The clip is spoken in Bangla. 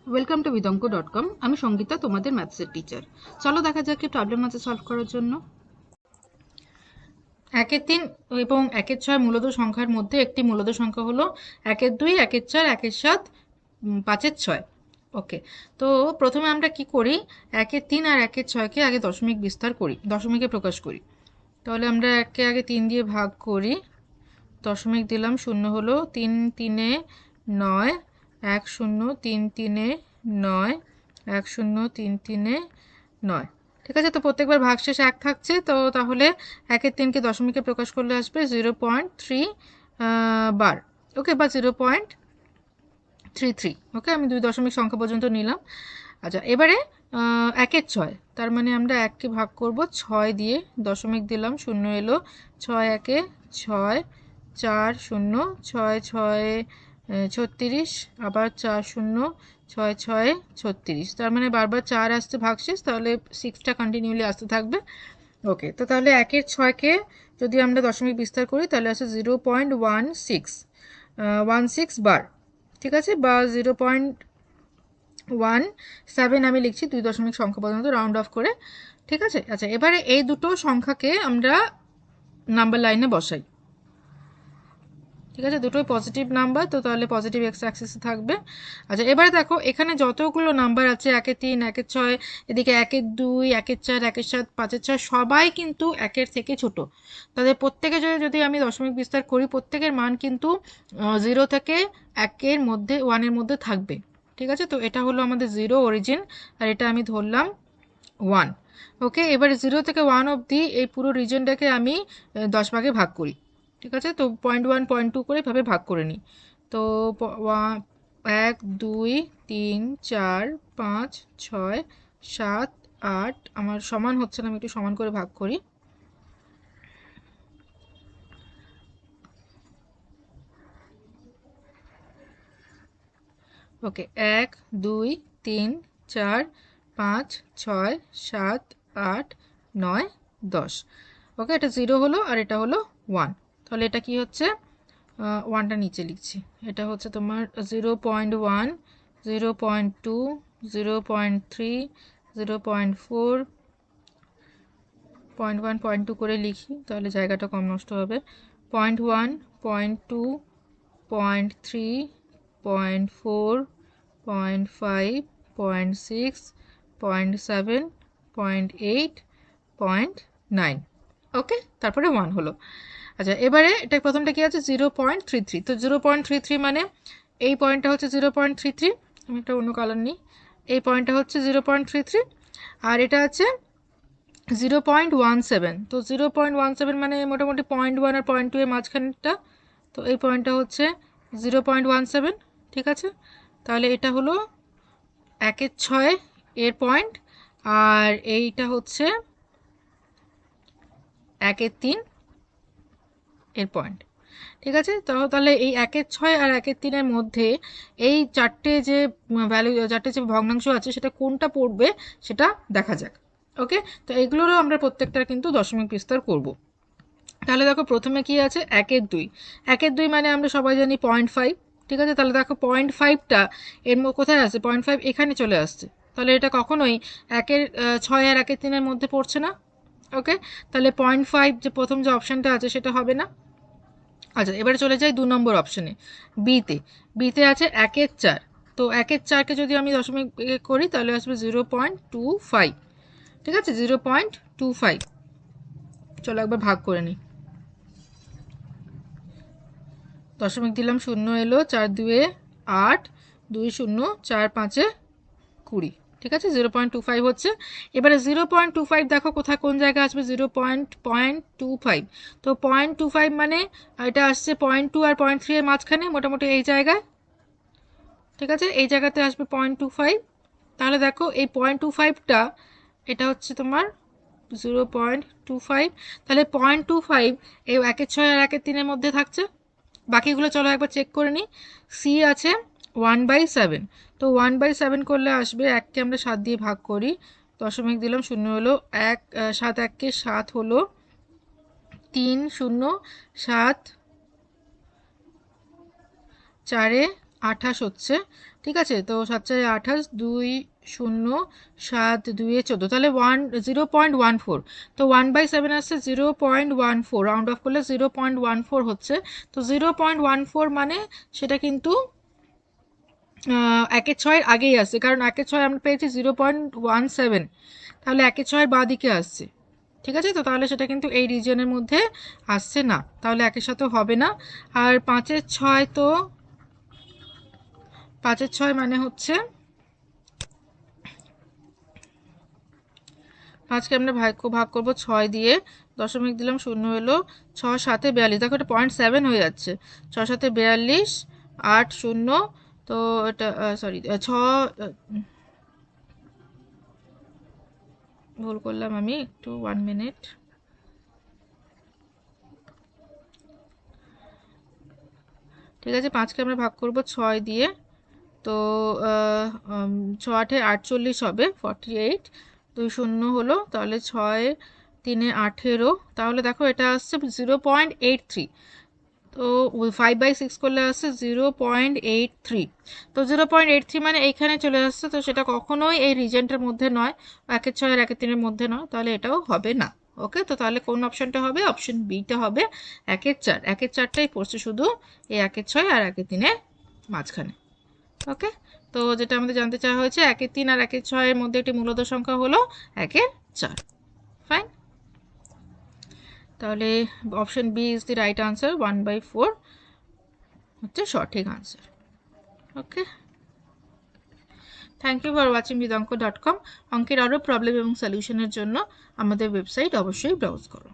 Welcome to বিদঙ্ক.com। আমি সঙ্গীতা, তোমাদের ম্যাথসের টিচার। চলো দেখা যাক কি প্রবলেম আছে সলভ করার জন্য। 1-3 এবং 1-6 মূলদ সংখ্যার মধ্যে একটি মূলদ সংখ্যা হলো 1-2, 1-4, 1-7, 5-6। ওকে, তো প্রথমে আমরা কি করি, 1-3 আর 1-6কে আগে দশমিক বিস্তার করি, দশমিকে প্রকাশ করি। তাহলে আমরা একে আগে 3 দিয়ে ভাগ করি, দশমিক দিলাম, 0 হলো, 3 3-এ 9, 1 0 3 3-এ 9, 1 0 3 3-এ 9। ঠিক আছে, তো প্রত্যেকবার ভাগশেষ 1 থাকছে, তো তাহলে 1-3কে দশমিকে প্রকাশ করলে আসবে 0.3 বার। ওকে, বা 0.33। ওকে, আমি 2 দশমিক সংখ্যা পর্যন্ত নিলাম। আচ্ছা, এবারে 1-6, তার মানে আমরা 1কে ভাগ করব 6 দিয়ে, দশমিক দিলাম, 0 এলো, 6 1-এ 6, 4 0, 6 6-এ 36, আবার 4 0, 6 6-এ 36, তার মানে বারবার 4 আসছে ভাগশেষ, তাহলে 6টা কন্টিনিউলি আসতে থাকবে। ওকে, তো তাহলে 1-6কে যদি আমরা দশমিক বিস্তার করি তাহলে আসে 0.16 বার। ঠিক আছে, বা 0.17 আমি লিখছি 2 দশমিক সংখ্যা পর্যন্ত রাউন্ড অফ করে। ঠিক আছে, আচ্ছা, এবারে এই দুটো সংখ্যাকে আমরা নাম্বার লাইনে বসাই। ঠিক আছে, দুটোই পজিটিভ নাম্বার, তো তাহলে পজিটিভ এক্স অ্যাক্সিসে থাকবে। আচ্ছা, এবারে দেখো এখানে যতগুলো নাম্বার আছে, 1-3, 1-6, এদিকে 1-2, 1-4, 1-7, 5-6, সবাই কিন্তু 1-এর থেকে ছোট। তাদের প্রত্যেকে যদি আমি দশমিক বিস্তার করি, প্রত্যেকের মান কিন্তু 0 থেকে 1-এর মধ্যে, 1-এর মধ্যে থাকবে। ঠিক আছে, তো এটা হলো আমাদের 0 অরিজিন, আর এটা আমি ধরলাম 1। ওকে, এবারে 0 থেকে 1 অবধি এই পুরো রিজনটাকে আমি 10 ভাগে ভাগ করি। ঠিক আছে, তো 0.1 0.2 করে এভাবে ভাগ করে নিই। তো 1 2 3 4 5 6 7 8, আমার সমান হচ্ছে না, আমি একটু সমান করে ভাগ করি। ওকে, 1 2 3 4 5 6 7 8 9 10। ওকে, এটা 0 হলো, আর এটা হলো 1। তাহলে এটা কি হচ্ছে, 1টা নিচে লিখছি, এটা হচ্ছে তোমার 0.1, 0.2, 0.3, 0.4, 0.1 0.2 করে লিখি, তাহলে জায়গাটা কম নষ্ট হবে। 0.1, 0.2, 0.3, 0.4, 0.5, 0.6, 0.7, 0.8, 0.9। ওকে, তারপরে 1 হলো। আচ্ছা, এবারে এটা প্রথমটা কি আছে, 0.33। তো 0.33 মানে এই পয়েন্টটা হচ্ছে 0.33, আমি একটা অন্য কালার নিই, এই পয়েন্টটা হচ্ছে 0.33, আর এটা আছে 0.17। তো 0.17 মানে মোটামুটি 0.1 আর 0.2 এর মাঝখানটা, তো এই পয়েন্টটা হচ্ছে 0.17। ঠিক আছে, তাহলে এটা হলো 1-6 এর পয়েন্ট, আর এইটা হচ্ছে 1-3 এর পয়েন্ট। ঠিক আছে, তাহলে এই 1-6 আর 1-3-এর মধ্যে এই চারটে যে ভ্যালু, চারটে যে ভগ্নাংশ আছে, সেটা কোনটা পড়বে সেটা দেখা যাক। ওকে, তো এগুলোরও আমরা প্রত্যেকটার কিন্তু দশমিক বিস্তার করব। তাহলে দেখো প্রথমে কি আছে, 1-2। 1-2 মানে আমরা সবাই জানি 0.5। ঠিক আছে, তাহলে দেখো 0.5টা এর কোথায় আছে, 0.5 এখানে চলে আসছে, তাহলে এটা কখনোই 1-6 আর 1-3-এর মধ্যে পড়ছে না। ওকে, তাহলে 0.5 যে প্রথম যে অপশানটা আছে সেটা হবে না। আচ্ছা, এবারে চলে যাই 2 নম্বর অপশানে, বিতে। বিতে আছে 1-4। তো 1-4কে যদি আমি দশমিক করি তাহলে আসবে 0.25। ঠিক আছে, 0.25। চলো একবার ভাগ করে নিই, দশমিক দিলাম, 0 এলো, 4 2-এ 8, 2 0, 4 5-এ 20। ঠিক আছে, 0.25 হচ্ছে। এবারে 0.25 দেখো কোথায়, কোন জায়গায় আসবে, 0.25। তো 0.25 মানে এটা আসছে 0.2 আর 0.3 এর মাঝখানে, মোটামুটি এই জায়গায়। ঠিক আছে, এই জায়গাতে আসবে 0.25। তাহলে দেখো এই 0.25টা, এটা হচ্ছে তোমার 0.25। তাহলে 0.25 এই 1-6 আর 1-3-এর মধ্যে থাকছে। বাকিগুলো চলো একবার চেক করে নিই। সি আছে 1/7। তো 1/7 করলে আসবে, 1কে আমরা 7 দিয়ে ভাগ করি, দশমিক দিলাম, 0 হলো, 7 1-কে 7 হলো, 3 0 7, 4-এ 28 হচ্ছে, ঠিক আছে। তো 7 4 28, 2 0 7 2 14, তাহলে 0.14। তো 1/7 আসছে 0.14, রাউন্ড অফ করলে 0.14 হচ্ছে। তো 0.14 মানে সেটা কিন্তু 1/6 আগেই আসছে, কারণ 1/6 আমরা পেয়েছি 0.17, তাহলে 1/6 বাঁ দিকে আসছে, ঠিক আছে। তো তাহলে সেটা কিন্তু এই রিজনের মধ্যে আসছে না, তাহলে 1-এর সাথে হবে না। আর 5/6, তো 5/6 মানে হচ্ছে 5কে আমরা ভাগ করবো 6 দিয়ে, দশমিক দিলাম, 0 এলো। 6 7 42, দেখো এটা 0.7 হয়ে যাচ্ছে। 6 7 42, 8 0, তো এটা সরি ভুল করলাম আমি একটু, 1 মিনিট। ঠিক আছে, 5কে আমরা ভাগ করব 6 দিয়ে, তো 6 8 48 হবে, 48। 2 0 হলো, তাহলে 6 3 18, তাহলে দেখো এটা আসছে 0.83। তো 5/6 করলে আসছে 0.83। তো 0.83 মানে এইখানে চলে আসছে, তো সেটা কখনোই এই রিজেন্টের মধ্যে নয়, 1/6 আর 1/3 মধ্যে নয়, তাহলে এটাও হবে না। ওকে, তো তাহলে কোন অপশনটা হবে? অপশন বিটা হবে, 1/4। 1/4টাই পড়ছে শুধু এই 1/6 আর 1/3 মাঝখানে। ওকে, তো যেটা আমাদের জানতে চাওয়া হয়েছে 1/3 আর 1/6 এর মধ্যে একটি মূলদ সংখ্যা হলো 1/4। ফাইন, তাহলে option B is the right answer, 1/4 হচ্ছে সঠিক answer. Okay, thank you for watching bidanko.com। অঙ্কের আরও প্রবলেম এবং সলিউশনের জন্য আমাদের ওয়েবসাইট অবশ্যই ব্রাউজ করো।